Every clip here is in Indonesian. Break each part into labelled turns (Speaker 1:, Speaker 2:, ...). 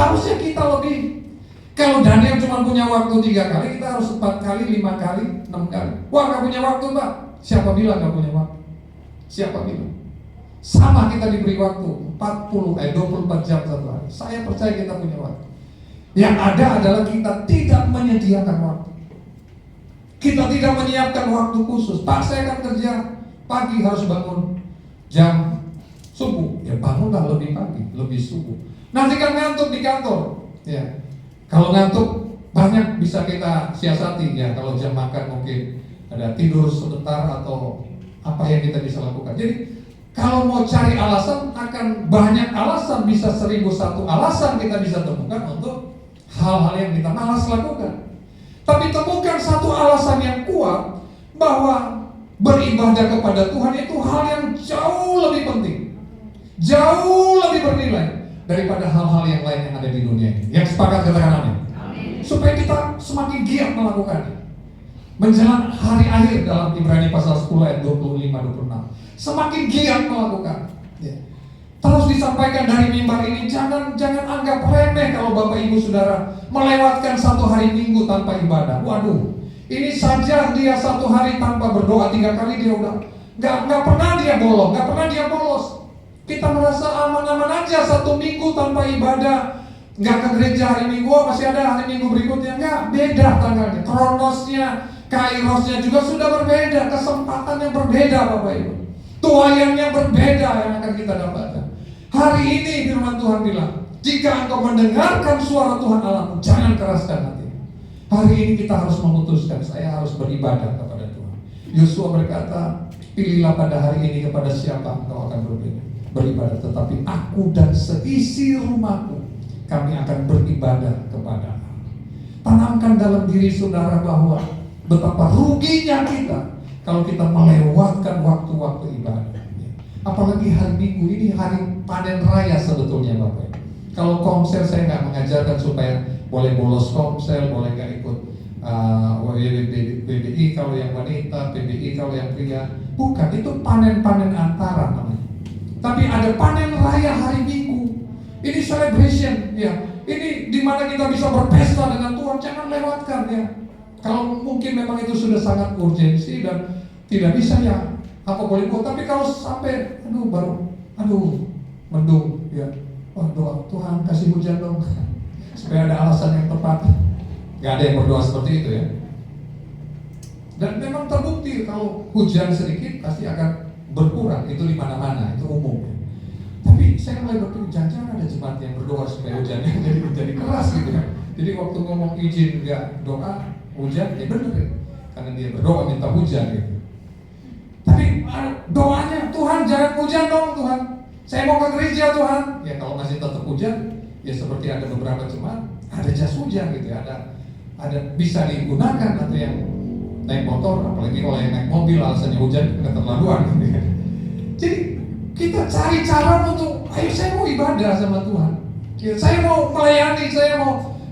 Speaker 1: Seharusnya kita lebih. Kalau Daniel cuma punya waktu 3 kali, kita harus 4 kali, 5 kali, 6 kali. Wah, gak punya waktu, Pak. Siapa bilang gak punya waktu? Siapa bilang? Sama kita diberi waktu 24 jam satu hari. Saya percaya kita punya waktu. Yang ada adalah kita tidak menyediakan waktu. Kita tidak menyiapkan waktu khusus. Pak, saya akan kerja pagi, harus bangun jam subuh. Ya bangunlah lebih pagi, lebih subuh. Nanti kan ngantuk di kantor. Ya. Kalau ngantuk banyak bisa kita siasati ya. Kalau jam makan mungkin ada tidur sebentar atau apa yang kita bisa lakukan. Jadi kalau mau cari alasan akan banyak alasan, bisa 1001 alasan kita bisa temukan untuk hal-hal yang kita malas lakukan. Tapi temukan satu alasan yang kuat bahwa beribadah kepada Tuhan itu hal yang jauh lebih penting, jauh lebih bernilai daripada hal-hal yang lain yang ada di dunia ini. Yang sepakat katakan amin. Supaya kita semakin giat melakukannya. Menjelang hari akhir dalam Ibrani pasal 10 ayat 25-26, semakin giat melakukan. Ya. Terus disampaikan dari mimbar ini, jangan anggap remeh kalau Bapak Ibu Saudara melewatkan satu hari Minggu tanpa ibadah. Waduh, ini saja dia satu hari tanpa berdoa 3 kali dia udah nggak pernah dia bolong, nggak pernah dia bolos. Kita merasa aman-aman aja satu minggu tanpa ibadah, nggak ke gereja hari Minggu, masih ada hari Minggu berikutnya. Nggak, beda tanggalnya, kronosnya, kairosnya juga sudah berbeda, kesempatan yang berbeda Bapak Ibu, tuayan yang berbeda yang akan kita dapatkan. Hari ini firman Tuhan bilang, jika engkau mendengarkan suara Tuhan Allahmu, jangan keraskan hati. Hari ini kita harus memutuskan, saya harus beribadah kepada Tuhan. Yosua berkata, pilihlah pada hari ini kepada siapa engkau akan beribadah, tetapi aku dan seisi rumahku, kami akan beribadah kepada Allah. Tanamkan dalam diri saudara bahwa betapa ruginya kita kalau kita melewatkan waktu-waktu ibadah. Apalagi hari Minggu ini hari panen raya sebetulnya Bapak. Kalau komsel saya nggak mengajarkan supaya boleh bolos komsel, boleh nggak ikut PBI kalau yang wanita, PBI kalau yang pria. Bukan, itu panen-panen antara namanya. Tapi ada panen raya hari Minggu. Ini celebration ya. Ini dimana kita bisa berpesta dengan Tuhan, jangan lewatkan ya. Kalau mungkin memang itu sudah sangat urgensi dan tidak bisa ya, apa boleh buat. Tapi kalau sampai mendung ya, wah doa Tuhan kasih hujan dong supaya ada alasan yang tepat. Gak ada yang berdoa seperti itu ya. Dan memang terbukti kalau hujan sedikit pasti akan berkurang, itu di mana-mana, itu umum ya. Tapi saya mulai berpikir, jangan ada jemaat yang berdoa supaya hujannya jadi keras gitu kan. Jadi waktu ngomong izin nggak doa hujan, ya bener ya, karena dia berdoa minta hujan gitu. Tapi doanya, Tuhan jangan hujan dong Tuhan, saya mau ke gereja Tuhan. Ya kalau masih tetap hujan, ya seperti ada beberapa jemaat ada jas hujan gitu ya, ada bisa digunakan. Atau yang naik motor, apalagi kalau yang naik mobil alasannya hujan keterlaluan gitu ya. Jadi kita cari cara untuk, ayo saya mau ibadah sama Tuhan ya, saya mau melayani,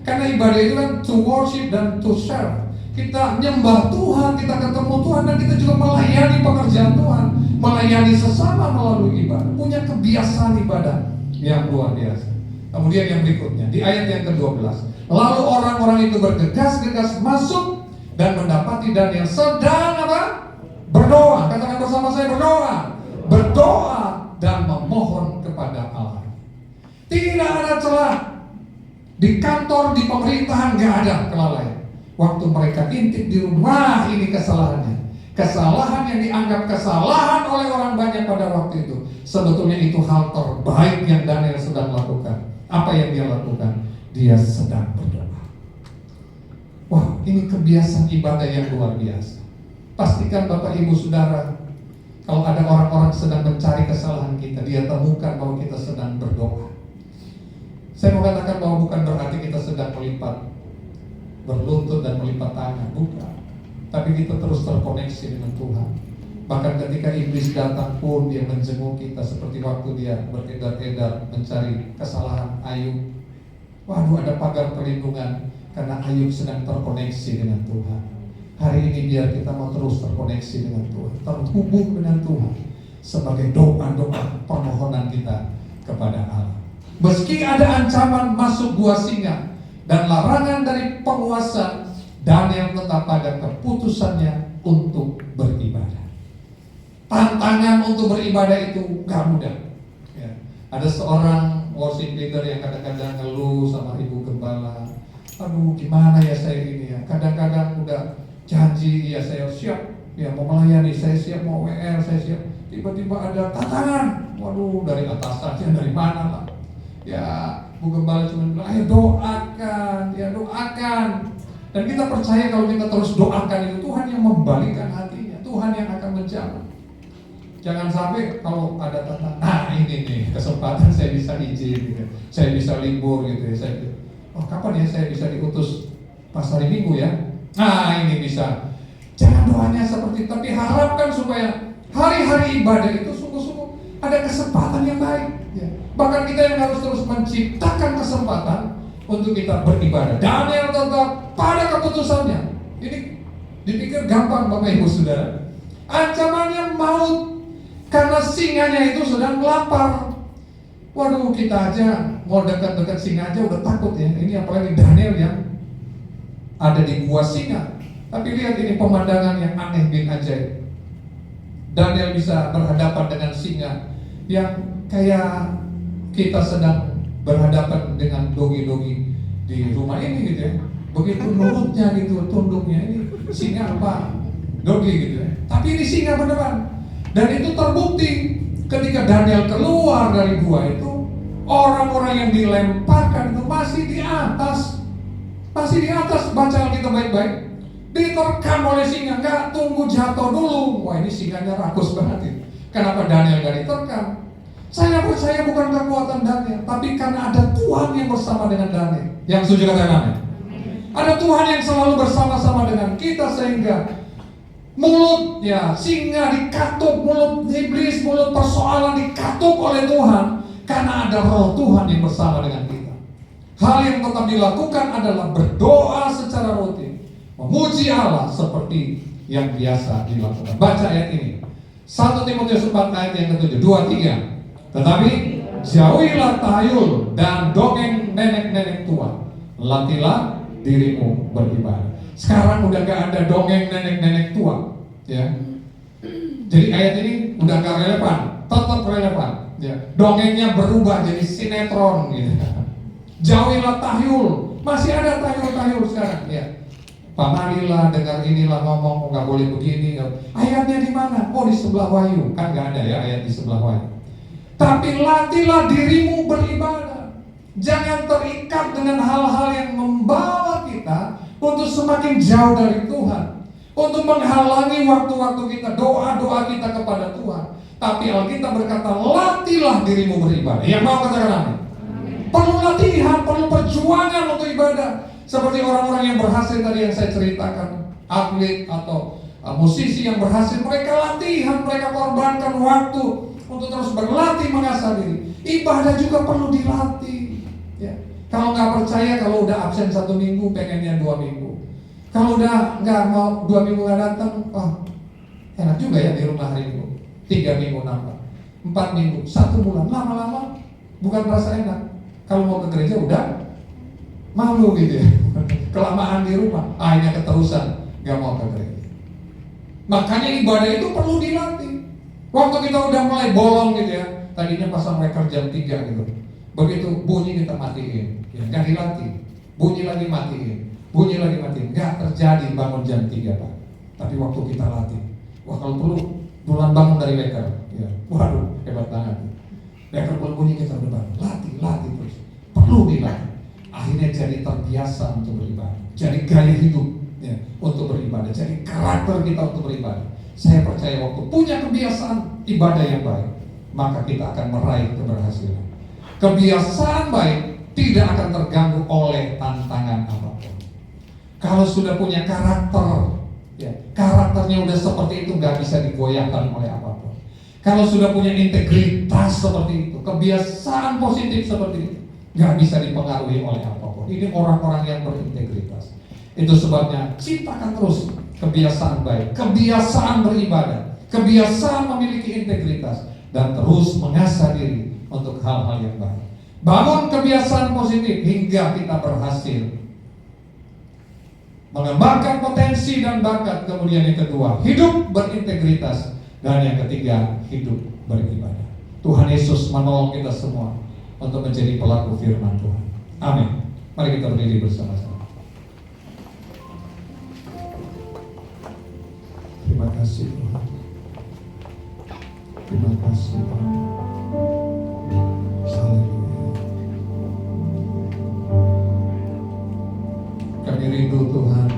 Speaker 1: karena ibadah itu kan to worship dan to serve. Kita nyembah Tuhan, kita ketemu Tuhan, dan kita juga melayani pekerjaan Tuhan, melayani sesama melalui ibadah, punya kebiasaan ibadah yang luar biasa. Kemudian yang berikutnya, di ayat yang ke-12, lalu orang-orang itu bergegas-gegas masuk dan mendapati Daniel sedang apa? Berdoa. Katakan bersama saya, berdoa dan memohon kepada Allah. Tidak ada celah di kantor, di pemerintahan, gak ada kelalaian. Waktu mereka intip di rumah, ini kesalahan yang dianggap kesalahan oleh orang banyak pada waktu itu, sebetulnya itu hal terbaik yang Daniel sedang lakukan. Apa yang dia lakukan? Dia sedang berdoa. Wah, ini kebiasaan ibadah yang luar biasa. Pastikan Bapak Ibu Saudara, kalau ada orang-orang sedang mencari kesalahan kita, dia temukan bahwa kita sedang berdoa. Saya mau katakan bahwa bukan berarti kita sedang melipat berlutut dan melipat tangan, bukan. Tapi kita terus terkoneksi dengan Tuhan. Bahkan ketika iblis datang pun dia menjenguk kita, seperti waktu dia beredar-edar mencari kesalahan Ayub. Waduh, ada pagar perlindungan karena Ayub sedang terkoneksi dengan Tuhan. Hari ini biar kita mau terus terkoneksi dengan Tuhan, terhubung dengan Tuhan sebagai doa-doa permohonan kita kepada Allah. Meski ada ancaman masuk gua singa dan larangan dari penguasa, Daniel tetap pada keputusannya untuk beribadah. Tantangan untuk beribadah itu gak mudah ya. Ada seorang worship leader yang kadang-kadang ngeluh sama ibu gembala, aduh gimana ya saya ini ya, kadang-kadang udah janji ya saya siap ya mau melayani, saya siap mau WR, saya siap, tiba-tiba ada tantangan, waduh dari atas saja, dari mana lah ya. Bu Gembala cuma bilang, ayo doakan, ya doakan. Dan kita percaya kalau kita terus doakan itu, Tuhan yang membalikkan hatinya, Tuhan yang akan menjawab. Jangan sampai kalau ada tantangan, nah ini nih kesempatan saya bisa izin gitu, saya bisa libur gitu ya, saya, oh kapan ya saya bisa diutus pas hari Minggu ya, nah ini bisa. Jangan doanya seperti itu, tapi harapkan supaya hari-hari ibadah itu sungguh-sungguh ada kesempatan yang baik ya. Bahkan kita yang harus terus menciptakan kesempatan untuk kita beribadah. Daniel tetap pada keputusannya. Ini dipikir gampang Bapak Ibu Saudara. Ancamannya maut karena singanya itu sedang lapar. Waduh, kita aja mau dekat-dekat singa aja udah takut ya. Ini apalagi Daniel yang ada di gua singa. Tapi lihat ini pemandangan yang aneh bin ajaib. Daniel bisa berhadapan dengan singa yang kayak kita sedang berhadapan dengan dogi-dogi di rumah ini gitu ya. Begitu nurutnya gitu, tunduknya, ini singa apa? Dogi gitu ya. Tapi ini singa beneran. Dan itu terbukti ketika Daniel keluar dari gua itu, orang-orang yang dilemparkan itu masih di atas. Masih di atas, baca Alkitab baik-baik. Diterkam oleh singa, nggak tunggu jatuh dulu. Wah ini singanya rakus banget ya. Kenapa Daniel nggak diterkam? Saya percaya bukan kekuatan Daniel, tapi karena ada Tuhan yang bersama dengan Daniel. Yang setuju katakan amin. Ada Tuhan yang selalu bersama-sama dengan kita sehingga mulut ya singa dikatup, mulut iblis, mulut persoalan dikatup oleh Tuhan karena ada roh Tuhan yang bersama dengan kita. Hal yang tetap dilakukan adalah berdoa secara rutin, memuji Allah seperti yang biasa dilakukan. Baca ayat ini, 1 Timotius 4 ayat yang ke-7, 2-3. Tetapi jauhilah tahayul dan dongeng nenek-nenek tua, latihlah dirimu beribadah. Sekarang udah gak ada dongeng nenek-nenek tua ya. Jadi ayat ini udah gak relevan, tetap relevan ya. Dongengnya berubah jadi sinetron gitu. Jauhilah tahayul, masih ada tahayul-tahayul sekarang ya. Pamalilah, dengar inilah ngomong, nggak boleh begini. Ayatnya di mana? Oh di sebelah Wahyu, kan nggak ada ya ayat di sebelah Wahyu. Tapi latihlah dirimu beribadah. Jangan terikat dengan hal-hal yang membawa kita untuk semakin jauh dari Tuhan, untuk menghalangi waktu-waktu kita, doa-doa kita kepada Tuhan. Tapi Alkitab berkata, latihlah dirimu beribadah. Yang mau katakan amin? Perlu latihan, perlu perjuangan untuk ibadah. Seperti orang-orang yang berhasil tadi yang saya ceritakan, atlet atau musisi yang berhasil, mereka latihan, mereka korbankan waktu untuk terus berlatih mengasah diri. Ibadah juga perlu dilatih ya. Kalau nggak percaya, kalau udah absen 1 minggu pengennya 2 minggu. Kalau udah nggak mau 2 minggu nggak datang, enak juga ya di rumah hari Minggu. 3 minggu nambah, 4 minggu, 1 bulan, lama-lama bukan merasa enak. Kalau mau ke gereja udah malu gitu ya. Kelamaan di rumah, akhirnya keterusan nggak mau ke gereja. Makanya ibadah itu perlu dilatih. Waktu kita udah mulai bolong gitu ya, tadinya pasang reker jam 3 gitu, begitu bunyi kita matiin ya, nggak dilatih. Bunyi lagi matiin, bunyi lagi matiin, nggak terjadi bangun jam 3 Pak. Tapi waktu kita latih, wah kalau perlu bulan bangun dari reker ya, waduh hebat banget. Reker belum bunyi kita udah bangun, latih terus, perlu dilatih. Akhirnya jadi terbiasa untuk beribadah, jadi gaya hidup ya, untuk beribadah, jadi karakter kita untuk beribadah. Saya percaya waktu punya kebiasaan ibadah yang baik, maka kita akan meraih keberhasilan. Kebiasaan baik tidak akan terganggu oleh tantangan apapun. Kalau sudah punya karakter ya, karakternya udah seperti itu, nggak bisa digoyahkan oleh apapun. Kalau sudah punya integritas seperti itu, kebiasaan positif seperti itu, nggak bisa dipengaruhi oleh apapun. Ini orang-orang yang berintegritas. Itu sebabnya ciptakan terus kebiasaan baik, kebiasaan beribadah, kebiasaan memiliki integritas, dan terus mengasah diri untuk hal-hal yang baik. Bangun kebiasaan positif hingga kita berhasil mengembangkan potensi dan bakat. Kemudian yang kedua, hidup berintegritas. Dan yang ketiga, hidup beribadah. Tuhan Yesus menolong kita semua untuk menjadi pelaku firman Tuhan. Amin. Mari kita berdiri bersama-sama. Terima kasih Tuhan. Terima kasih Tuhan. Haleluya. Kami rindu Tuhan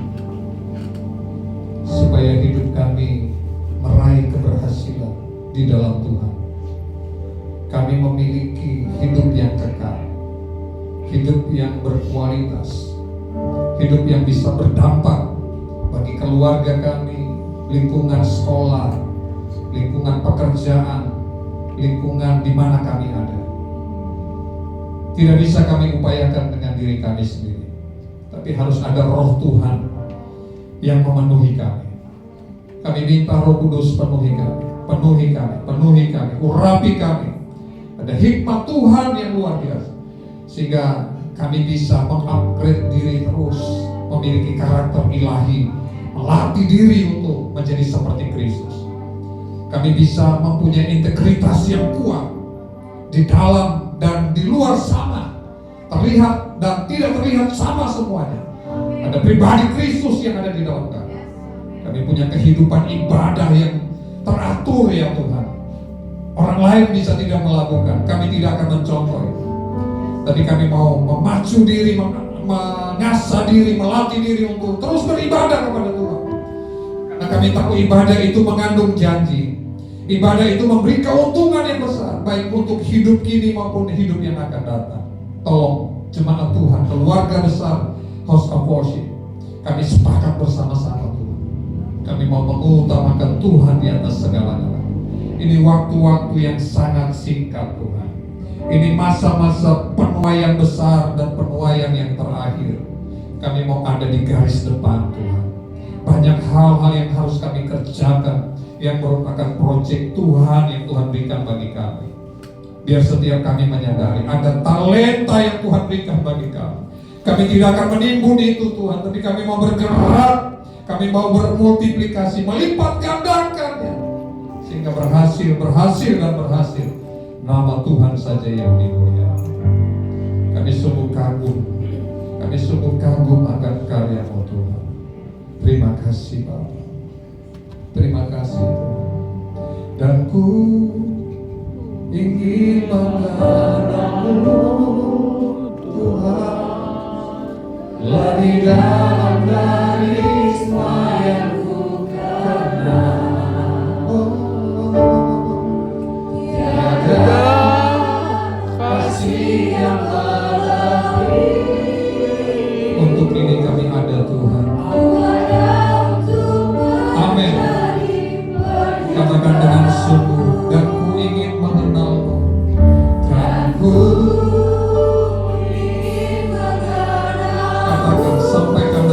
Speaker 1: supaya hidup kami meraih keberhasilan di dalam Tuhan. Kami memiliki hidup yang kekal, hidup yang berkualitas, hidup yang bisa berdampak bagi keluarga kami, lingkungan sekolah, lingkungan pekerjaan, lingkungan di mana kami ada. Tidak bisa kami upayakan dengan diri kami sendiri, tapi harus ada Roh Tuhan yang memenuhi kami. Kami minta Roh Kudus penuhi kami, penuhi kami, penuhi kami, urapi kami. Ada hikmat Tuhan yang luar biasa, sehingga kami bisa mengupgrade diri terus, memiliki karakter ilahi, melatih diri untuk menjadi seperti Kristus. Kami bisa mempunyai integritas yang kuat di dalam dan di luar sana, terlihat dan tidak terlihat sama semuanya. Ada pribadi Kristus yang ada di dalam kami. Kami punya kehidupan ibadah yang teratur ya Tuhan. Orang lain bisa tidak melakukan, kami tidak akan mencontoh itu. Tapi kami mau memacu diri, mengasah diri, melatih diri untuk terus beribadah kepada Tuhan. Karena kami tahu ibadah itu mengandung janji. Ibadah itu memberi keuntungan yang besar, baik untuk hidup kini maupun hidup yang akan datang. Tolong jemaat Tuhan, keluarga besar House of Worship, kami sepakat bersama-sama Tuhan. Kami mau mengutamakan Tuhan di atas segala-galanya. Ini waktu-waktu yang sangat singkat Tuhan. Ini masa-masa penuaian besar dan penuaian yang terakhir. Kami mau ada di garis depan Tuhan. Banyak hal-hal yang harus kami kerjakan, yang merupakan proyek Tuhan yang Tuhan berikan bagi kami. Biar setiap kami menyadari ada talenta yang Tuhan berikan bagi kami. Kami tidak akan menimbun itu Tuhan, tapi kami mau bergerak, kami mau bermultiplikasi, melipat gandakannya, sehingga berhasil dan berhasil. Nama Tuhan saja yang dimuliakan. Kami sungguh kagum akan karya-Mu Tuhan. Terima kasih Bapa. Terima kasih Tuhan. Dan ku ingin mengenal-Mu Tuhan, di dalam garismu yang ku kenal. Tiada kasih yang lebih. Untuk ini kami ada Tuhan. Amin. Katakan dengan sungguh, dan ku ingin mengenal-Mu. Dan ku ingin mengenal-Mu. Katakan, sampaikan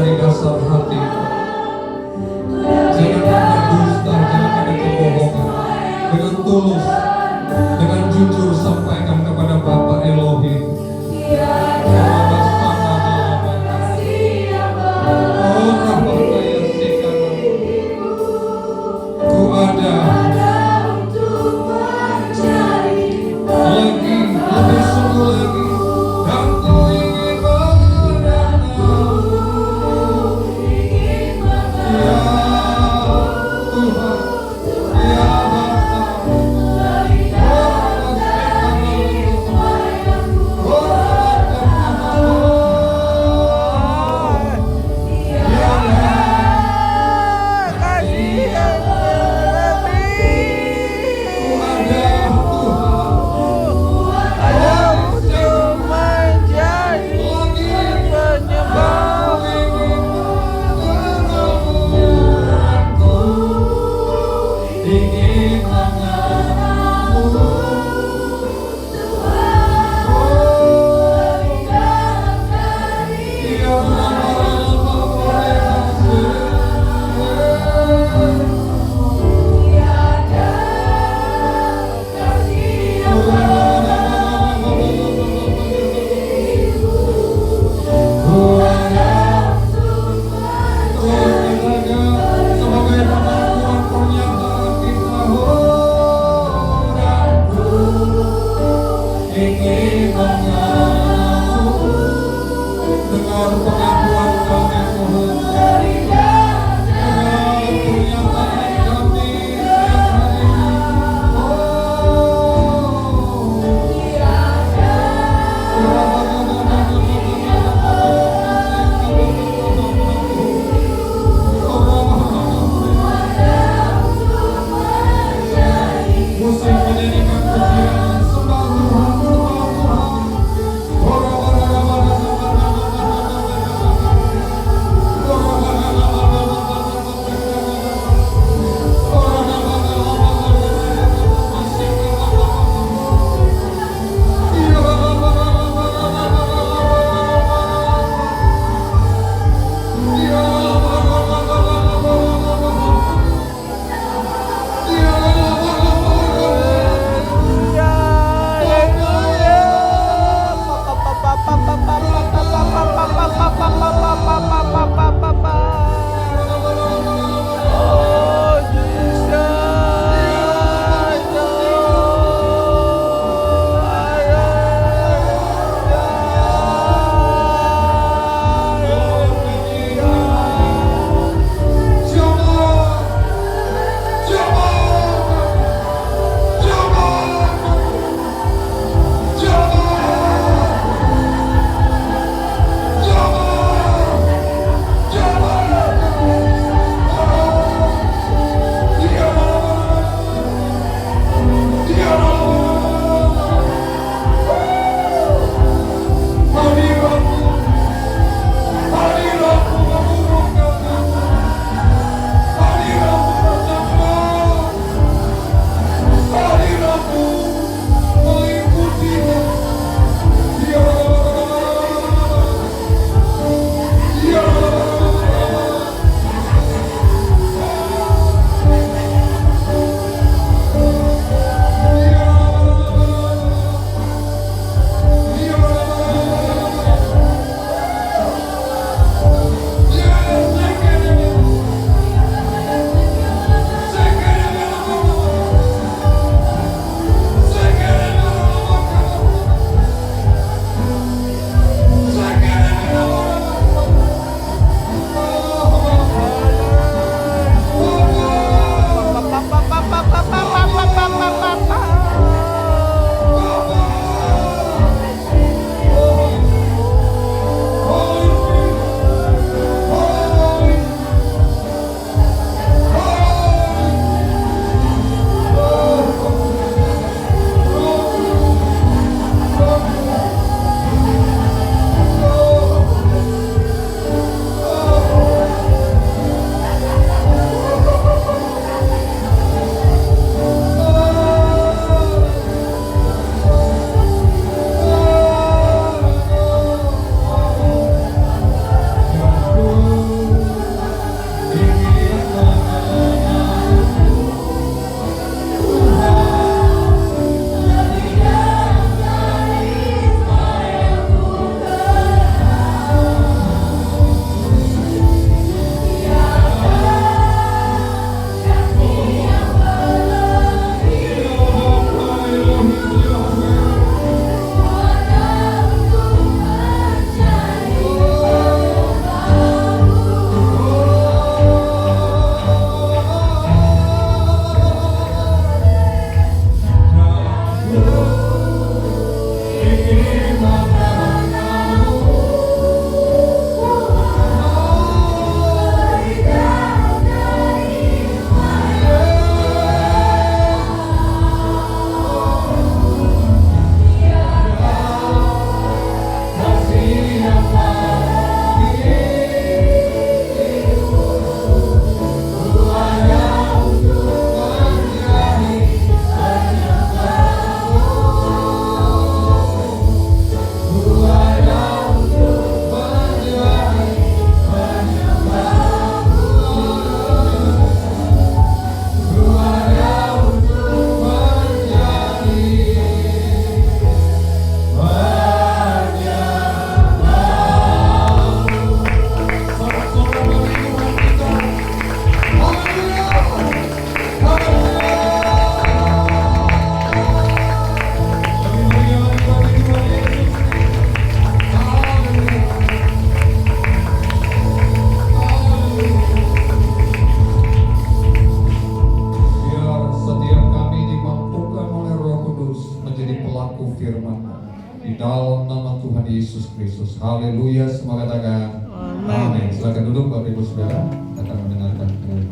Speaker 1: Yesus Kristus. Haleluya, semua katakan amin. Silakan duduk Bapak Ibu Saudara, akan mendengarkan firman.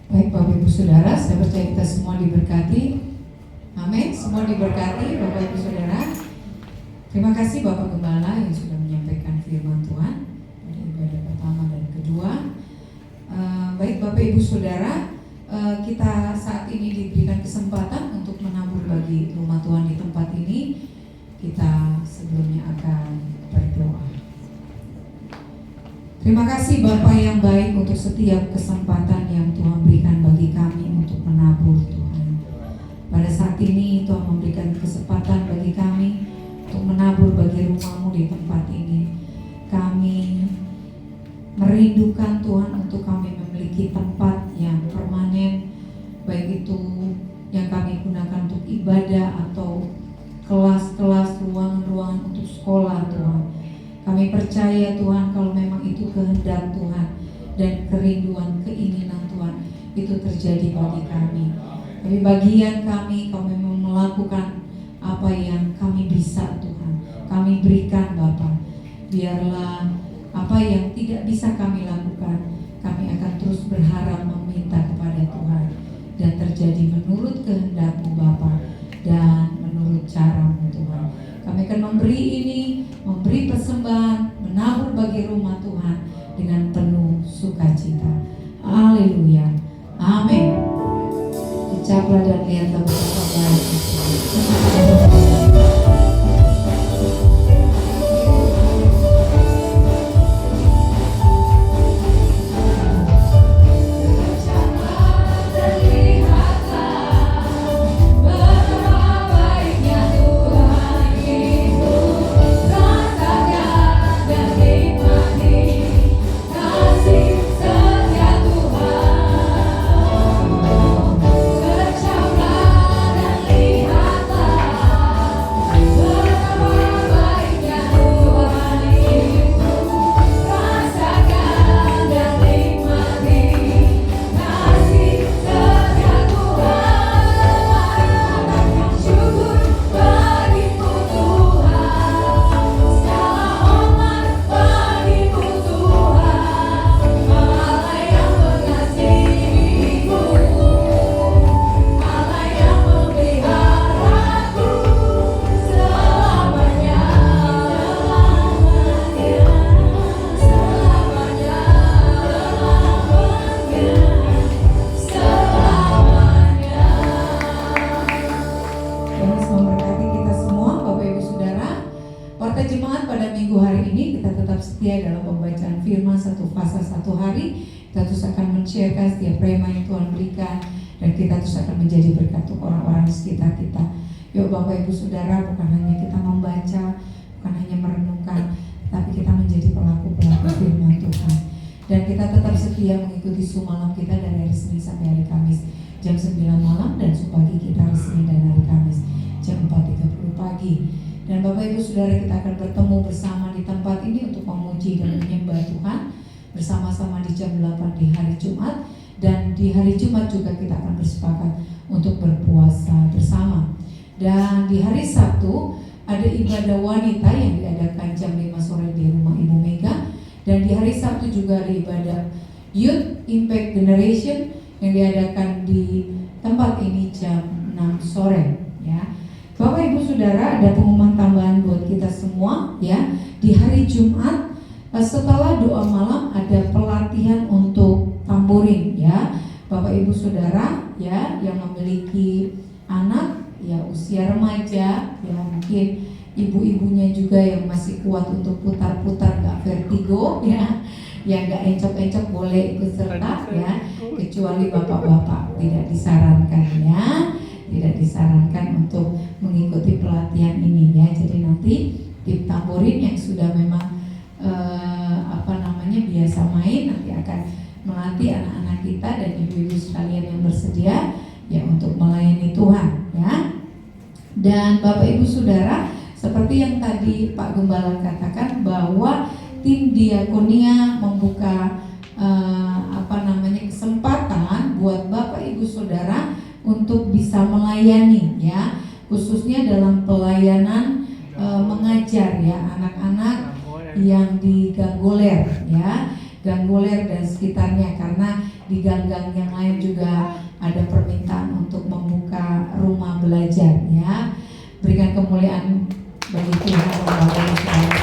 Speaker 2: Baik Bapak Ibu Saudara, saya percaya kita semua diberkati. Amin, semua diberkati Bapak Ibu Saudara. Terima kasih Bapak Gembala yang sudah menyampaikan firman Tuhan pada ibadah pertama dan kedua. Baik Bapak Ibu Saudara, kita saat ini diberikan kesempatan untuk menabur bagi rumah Tuhan di tempat ini. Kita sebelumnya akan berdoa. Terima kasih Bapa yang baik untuk setiap kesempatan yang Tuhan berikan bagi kami untuk menabur Tuhan. Pada saat ini Tuhan memberikan kesempatan bagi kami untuk menabur bagi rumah-Mu di tempat ini. Kami merindukan Tuhan untuk kami memiliki tempat yang permanen, baik itu yang kami gunakan untuk ibadah atau kelas-kelas, ruangan-ruangan untuk sekolah Tuhan. Kami percaya Tuhan kalau memang itu kehendak Tuhan dan kerinduan, keinginan Tuhan itu terjadi bagi kami. Tapi bagian kami memang melakukan apa yang kami bisa Tuhan. Kami berikan Bapa. Biarlah apa yang tidak bisa kami lakukan, kami akan terus berharap meminta kepada Tuhan. Dan terjadi menurut kehendak-Mu Bapa dan menurut cara-Mu Tuhan. Kami akan memberi ini, memberi persembahan, menabur bagi rumah Tuhan dengan penuh sukacita. Haleluya. Amin. Ucaplah dan lihatlah betapa baiknya Tuhan. Setiap rema yang Tuhan berikan, dan kita terus akan menjadi berkat untuk orang-orang di sekitar kita. Yuk Bapak Ibu Saudara, bukan hanya kita membaca, bukan hanya merenungkan, tapi kita menjadi pelaku-pelaku firman Tuhan. Dan kita tetap setia mengikuti sumalam kita dari hari Senin sampai hari Kamis jam 9 malam, dan supagi kita hari Senin dan hari Kamis jam 4.30 pagi. Dan Bapak Ibu Saudara, kita akan bertemu bersama di tempat ini untuk memuji dan menyembah Tuhan bersama-sama di jam 8 di hari Jumat. Dan di hari Jumat juga kita akan bersepakat untuk berpuasa bersama. Dan di hari Sabtu ada ibadah wanita yang diadakan jam 5 sore di rumah Ibu Mega. Dan di hari Sabtu juga ada ibadah Youth Impact Generation yang diadakan di tempat ini jam 6 sore ya. Bapak Ibu Saudara, ada pengumuman tambahan buat kita semua ya. Di hari Jumat setelah doa malam ada pelatihan untuk tamborin ya. Bapak Ibu Saudara ya yang memiliki anak ya usia remaja ya, mungkin ibu-ibunya juga yang masih kuat untuk putar-putar gak vertigo ya, yang gak encok-encok boleh ikut serta ya, kecuali bapak-bapak tidak disarankan ya, tidak disarankan untuk mengikuti pelatihan ini ya. Jadi nanti tim tamborin yang sudah memang biasa main nanti akan melatih anak-anak kita dan ibu-ibu sekalian yang bersedia ya untuk melayani Tuhan ya. Dan Bapak Ibu Saudara, seperti yang tadi Pak Gembala katakan bahwa tim diakonia membuka kesempatan buat Bapak Ibu Saudara untuk bisa melayani ya, khususnya dalam pelayanan mengajar ya anak-anak yang di Ganggoler ya, Ganggoler dan sekitarnya, karena di gang-gang yang lain juga ada permintaan untuk membuka rumah belajar ya. Berikan kemuliaan bagi Tuhan yang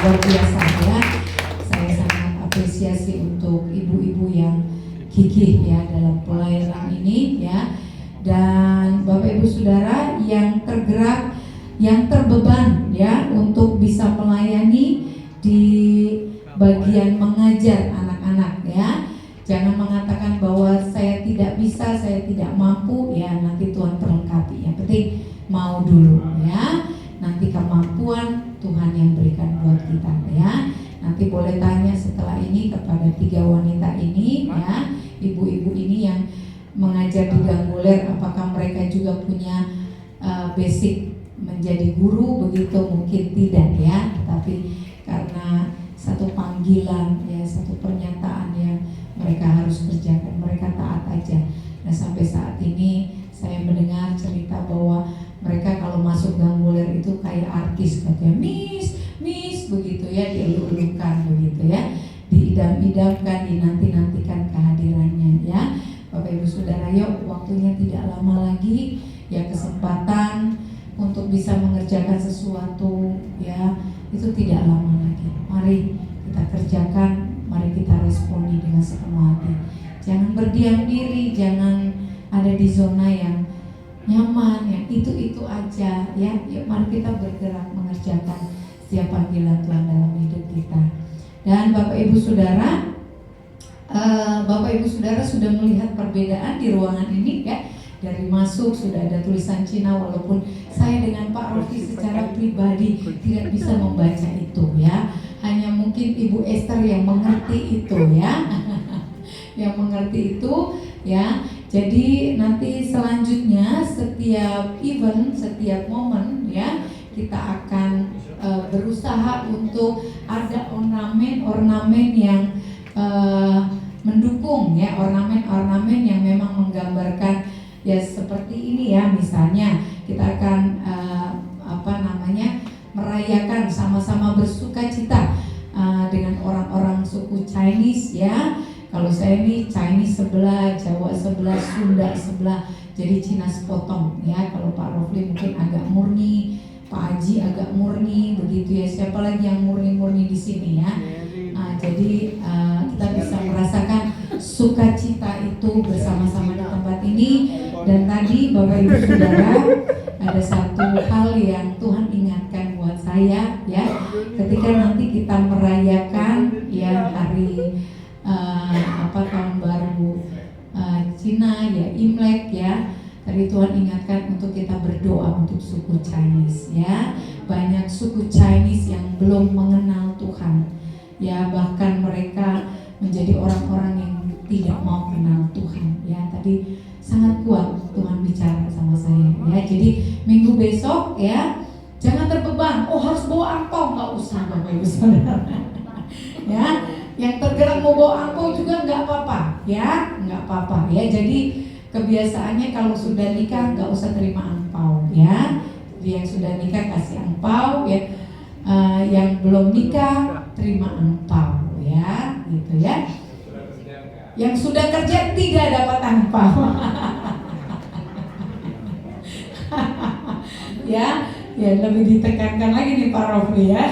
Speaker 2: luar biasa ya. Saya sangat apresiasi untuk ibu-ibu yang gigih ya dalam pelayanan ini ya. Dan Bapak Ibu Saudara yang tergerak, yang terbeban ya untuk bisa melayani di bagian mengajar anak-anak ya. Jangan mengatakan bahwa saya tidak bisa, saya tidak mampu ya, nanti Tuhan perlengkapi. Yang penting mau dulu ya. Nanti kemampuan Tuhan yang berikan buat kita ya. Nanti boleh tanya setelah ini kepada 3 wanita ini ya, ibu-ibu ini yang mengajar di Ganggoler, apakah mereka juga punya basic menjadi guru begitu? Mungkin tidak ya, tapi karena satu panggilan ya, satu pernyataan yang mereka harus kerjakan, mereka taat aja. Nah sampai saat ini saya mendengar cerita bahwa mereka kalau masuk Ganggoler itu kayak artis, katanya Miss begitu ya, dieluk-elukan begitu ya, diidam-idamkan, dinanti-nantikan kehadirannya ya. Bapak Ibu Saudara, yuk waktunya tidak lama lagi ya, kesempatan untuk bisa mengerjakan sesuatu ya, itu tidak lama lagi. Mari kita kerjakan, mari kita responi dengan sepenuh hati. Jangan berdiam diri, jangan ada di zona yang nyaman, yang itu aja ya. Yuk mari kita bergerak mengerjakan setiap panggilan Tuhan dalam hidup kita. Dan Bapak Ibu Saudara, Bapak Ibu Saudara sudah melihat perbedaan di ruangan ini ya. Dari masuk sudah ada tulisan Cina, walaupun saya dengan Pak Rofi secara pribadi tidak bisa membaca itu ya. Hanya mungkin Ibu Esther yang mengerti itu ya. Yang mengerti itu ya. Jadi nanti selanjutnya setiap event, setiap momen ya, kita akan berusaha untuk ada ornamen yang mendukung ya, ornamen yang memang menggambarkan ya seperti ini ya. Misalnya kita akan merayakan sama-sama bersuka cita dengan orang-orang suku Chinese ya. Kalau saya ini Chinese sebelah, Jawa sebelah, Sunda sebelah, jadi Cina sepotong ya. Kalau Pak Rofli mungkin agak murni, Pak Haji agak murni begitu ya. Siapa lagi yang murni-murni di sini ya? Jadi kita bisa merasakan sukacita itu bersama-sama di tempat ini. Dan tadi Bapak Ibu Saudara, ada satu hal yang Tuhan ingatkan buat saya ya, ketika nanti kita merayakan ya hari tahun baru Cina ya, Imlek ya. Tadi Tuhan ingatkan untuk kita berdoa untuk suku Chinese ya. Banyak suku Chinese yang belum mengenal Tuhan ya, bahkan mereka menjadi orang-orang yang tidak mau kenal Tuhan ya. Tadi sangat kuat Tuhan bicara sama saya ya. Jadi minggu besok ya, jangan terbeban, oh harus bawa angpau, nggak usah Bapak Ibu Saudara ya. Yang tergerak mau bawa angpau juga nggak apa-apa ya, nggak apa-apa ya. Jadi kebiasaannya kalau sudah nikah nggak usah terima angpau ya. Jadi yang sudah nikah kasih angpau ya, yang belum nikah terima angpau ya, gitu ya. Yang sudah kerja tidak dapat angpau ya lebih ditekankan lagi nih Pak Rofli ya.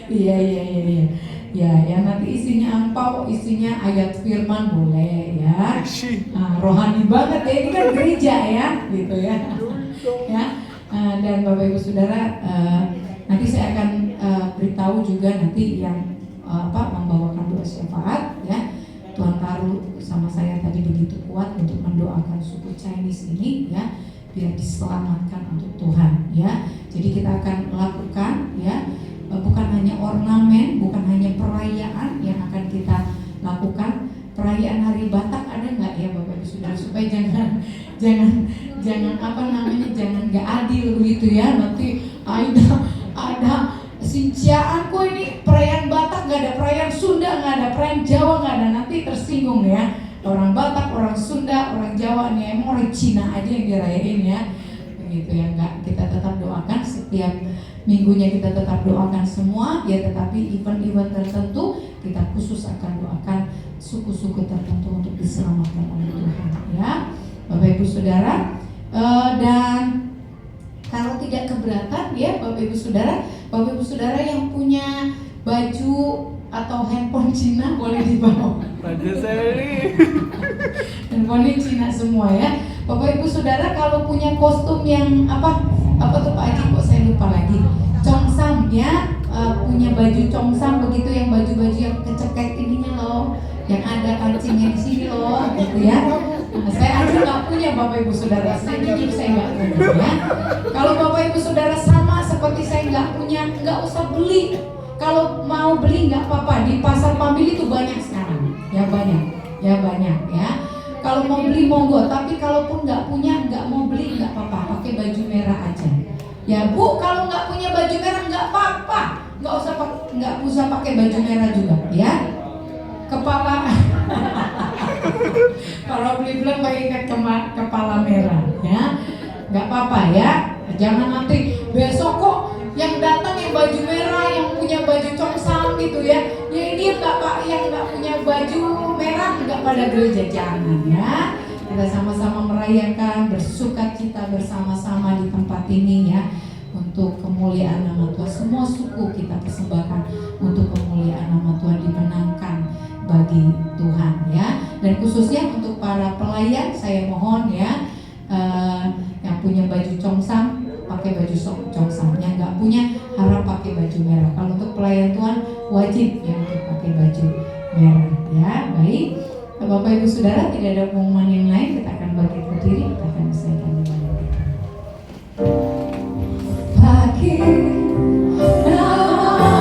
Speaker 2: Iya. Ya, yang nanti isinya angpau, isinya ayat firman boleh ya. Rohani banget ya, ini kan gereja ya, gitu ya. Ya, dan Bapak Ibu Saudara, nanti saya akan beritahu juga nanti yang membawakan doa syafaat ya. Tuhan taruh sama saya tadi begitu kuat untuk mendoakan suku Chinese ini ya, biar diselamatkan untuk Tuhan ya. Jadi kita akan melakukan ya, bukan hanya ornamen, bukan hanya perayaan yang akan kita lakukan. Perayaan Hari Batak ada nggak ya Bapak Ibu Saudara, supaya jangan jangan nggak adil begitu ya. Nanti ada Sinciaanku ini perayaan Batak nggak ada, perayaan Sunda nggak ada, perayaan Jawa nggak ada, nanti tersinggung ya. Orang Batak, orang Sunda, orang Jawa nih, emang orang Cina aja yang dirayain ya. Begitu ya, enggak, kita tetap doakan setiap minggunya, kita tetap doakan semua ya, tetapi event-event tertentu kita khusus akan doakan suku-suku tertentu untuk diselamatkan oleh Tuhan ya. Bapak Ibu Saudara, dan kalau tidak keberatan ya Bapak Ibu Saudara yang punya baju atau handphone Cina boleh dibawa.
Speaker 3: Baju saya ini.
Speaker 2: Handphone Cina semua ya. Bapak Ibu Saudara kalau punya kostum yang apa tuh Pak Haji, kok saya lupa lagi. Congsam ya, punya baju congsam begitu, yang baju-baju yang kecekek ininya loh, yang ada kancingnya di sini loh, gitu ya. Nah, saya aja nggak punya Bapak Ibu Saudara, saya jujur saya nggak punya ya. Kalau Bapak Ibu Saudara sama seperti saya nggak punya, nggak usah beli. Kalau mau beli nggak apa-apa, di pasar Pamili itu banyak sekarang, ya banyak ya. Kalau mau beli monggo, tapi kalaupun nggak punya, nggak mau beli nggak apa-apa, pakai baju merah aja. Ya Bu, kalau nggak punya baju merah nggak apa-apa, nggak usah pakai baju merah juga, ya. Kepala, kalau beli belum pakai kepala merah, ya, nggak apa-apa ya. Jangan nanti besok kok yang datang yang baju merah, yang punya baju congsam gitu ya. Ya ini yang nggak punya baju merah nggak pada gereja, jangan ya. Kita sama-sama merayakan, bersukacita bersama-sama di tempat ini ya, untuk kemuliaan nama Tuhan. Semua suku kita persembahkan untuk kemuliaan nama Tuhan, dimenangkan bagi Tuhan ya. Dan khususnya untuk para pelayan, saya mohon ya, yang punya baju congsam pakai baju congsam, yang nggak punya harap pakai baju merah. Kalau untuk pelayan Tuhan wajib ya untuk pakai baju merah ya. Baik, Bapak Ibu Saudara, tidak ada pengumuman yang lain, kita akan bangkit berdiri, kita akan selesaikan ibadah kita. Pagi nama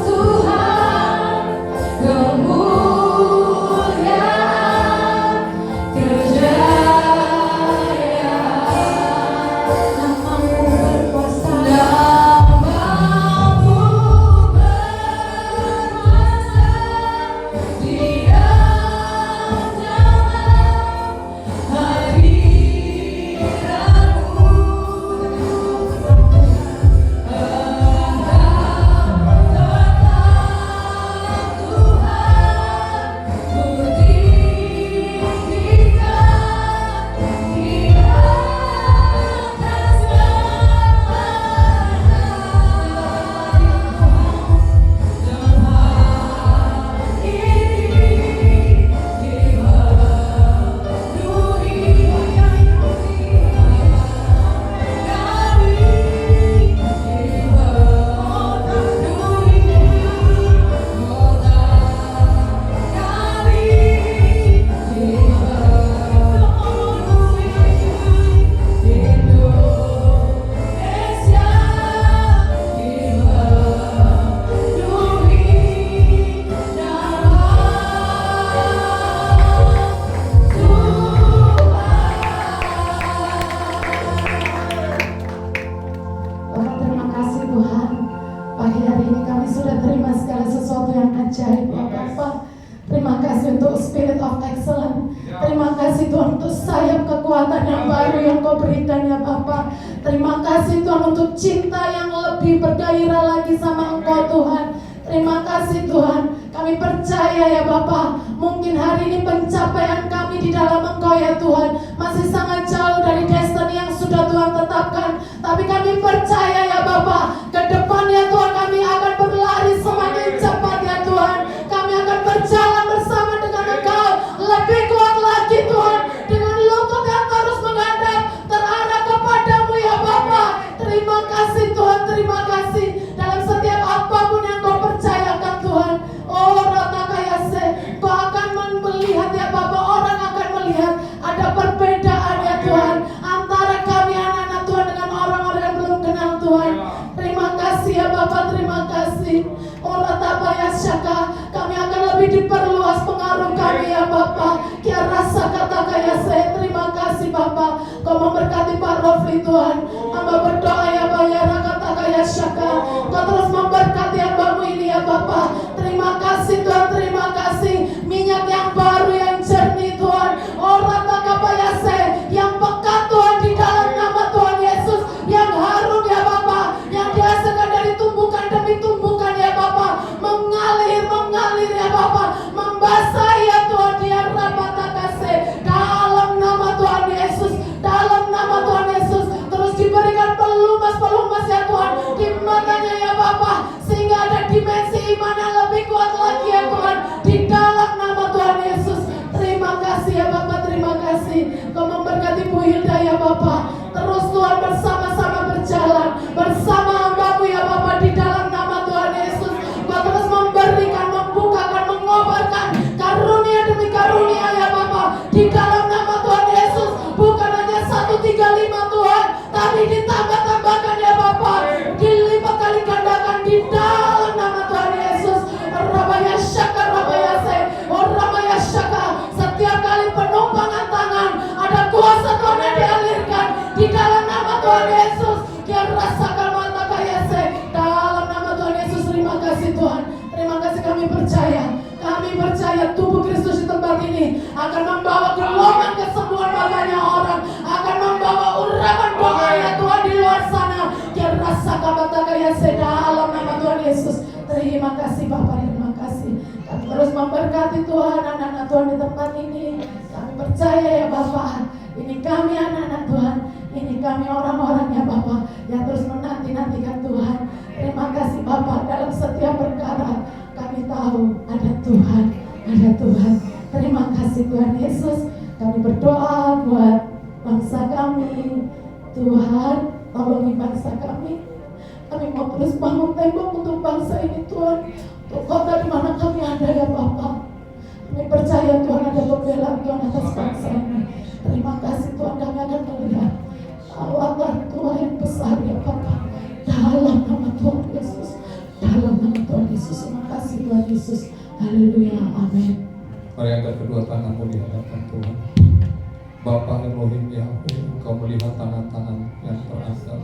Speaker 2: Tuhan kemuliaan kejayaan, namamu berkuasa, namamu berkuasa, Dia nyata hadiratmu.
Speaker 4: Bapak, terima kasih Tuhan. Pagi hari ini kami sudah terima segala sesuatu yang ajaib ya Bapak. Terima kasih untuk spirit of excellence. Terima kasih Tuhan untuk sayap kekuatan yang baru yang Kau berikan ya Bapak. Terima kasih Tuhan untuk cinta yang lebih bergairah lagi sama Engkau Tuhan. Terima kasih Tuhan. Kami percaya ya Bapak, mungkin hari ini pencapaian kami di dalam Engkau ya Tuhan masih sangat jauh dari destiny yang sudah Tuhan tetapkan. Tapi kami percaya ya Bapak, ke depan ya Tuhan kami akan berlari semakin cepat ya Tuhan. Kami akan berjalan bersama dengan Engkau lebih kuat lagi Tuhan, dengan lutut yang terus menghadap terarah kepadamu ya Bapak. Terima kasih Tuhan, terima kasih dalam setiap apapun yang Kau percayakan Tuhan. Oh Ratakayase, Kau akan melihat ya Bapak, orang akan melihat ada perbedaan ya Tuhan antara kami anak-anak Tuhan dengan orang-orang yang belum kenal Tuhan. Terima kasih ya Bapak, terima kasih. Oh Ratabayashaka, kami akan lebih diperluas pengaruh kami ya Bapak. Kia rasa katakayase, terima kasih Bapak. Kau memberkati Pak Rofli Tuhan. Hamba berdoa ya Bayara kata Rabaya Shaka. Kau terus memberkati hambamu ini ya Bapa. Terima kasih Tuhan, terima kasih. Minyak yang baru, yang jernih Tuhan. Rata kapayase, yang pekat Tuhan di dalam nama Tuhan Yesus. Yang harum ya Bapa, yang dihasilkan dari tumbukan demi tumbukan ya Bapa. Mengalir ya Bapa. Membasahi ya Tuhan dia rapatakase. Dalam nama Tuhan Yesus, dalam nama Tuhan Yesus. Terus diberikan pelumas ya Tuhan di matanya ya Bapa, sehingga ada dimensi iman yang lebih kuat lagi ya Tuhan di dalam nama Tuhan Yesus. Terima kasih ya Bapa, terima kasih. Kau memberkati Bu Hilda ya Bapa. Terus Tuhan bersama-sama berjalan bersama hambamu ya Bapa di dalam nama Tuhan Yesus. Kau terus memberikan, membukakan, mengobarkan karunia demi karunia ya Bapa di dalam nama Tuhan Yesus. Bukan hanya 135 Tuhan, tapi ditambah-tambahkan ya Bapa, dilipat kali gandakan di dalam nama Tuhan Yesus. Rabaya Shaka, Rabaya Se, Rabaya Shaka. Setiap kali penumpangan tangan, ada kuasa Tuhan yang dialirkan di dalam nama Tuhan Yesus. Dia rasakan mata kaya Se, dalam nama Tuhan Yesus. Terima kasih Tuhan, terima kasih. Kami percaya tubuh Kristus di tempat ini akan membawa gelombang kesembuhan banyak orang, akan membawa urapan doa ya Tuhan di luar sana. Dia rasakan mata kaya Se, dalam nama Tuhan Yesus. Terima kasih Bapak, terima kasih. Kami terus memberkati Tuhan anak-anak Tuhan di tempat ini. Kami percaya ya Bapak, ini kami anak-anak Tuhan, ini kami orang-orang ya Bapak yang terus menanti-nantikan Tuhan. Terima kasih Bapak, dalam setiap perkara kami tahu ada Tuhan, ada Tuhan. Terima kasih Tuhan Yesus. Kami berdoa buat bangsa kami. Tuhan, tolongi bangsa kami. Kami mau terus bangun tembok untuk bangsa ini Tuhan, untuk kota di mana kami ada ya Bapak. Kami percaya Tuhan ada pembelaan Tuhan atas bangsa ini. Terima kasih Tuhan, kami akan melihat tawaran Tuhan yang besar ya Bapak. Dalam nama Tuhan Yesus, dalam nama Tuhan Yesus. Terima kasih Tuhan Yesus. Haleluya, amin.
Speaker 1: Mari angkat kedua tanganmu di hadapan Tuhan. Bapa Elohim Yahweh, Engkau melihat tangan-tangan yang terangkat.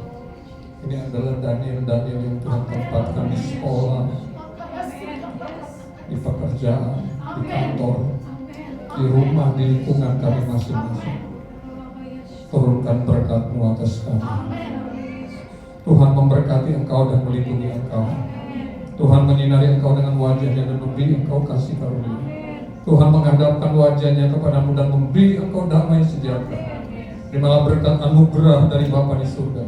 Speaker 1: Ini adalah Daniel yang Tuhan tempatkan di sekolah, di pekerjaan, di kantor, di rumah, di lingkungan kami masing-masing. Turunkan berkat-Mu atas kami. Tuhan memberkati engkau dan melindungi engkau. Tuhan menyinari engkau dengan wajahnya dan memberi engkau kasih karunia. Tuhan menghadapkan wajahnya kepadamu dan memberi engkau damai sejahtera. Terimalah berkat anugerah dari Bapa di surga,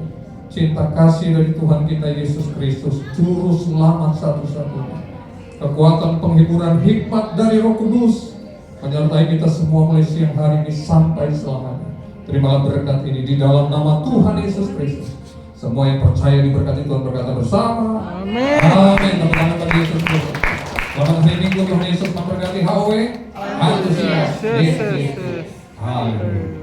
Speaker 1: cinta kasih dari Tuhan kita Yesus Kristus, Juru Selamat satu-satunya, kekuatan penghiburan hikmat dari Roh Kudus menyertai kita semua mulai siang hari ini sampai selamanya. Terimalah berkat ini di dalam nama Tuhan Yesus Kristus. Semua yang percaya diberkati Tuhan berkata bersama. Amin. Amin. Tepuk tangan bagi Yesus Kristus. Selamat hari Minggu, Tuhan Yesus memberkati. Haleluya. Haleluya. Haleluya.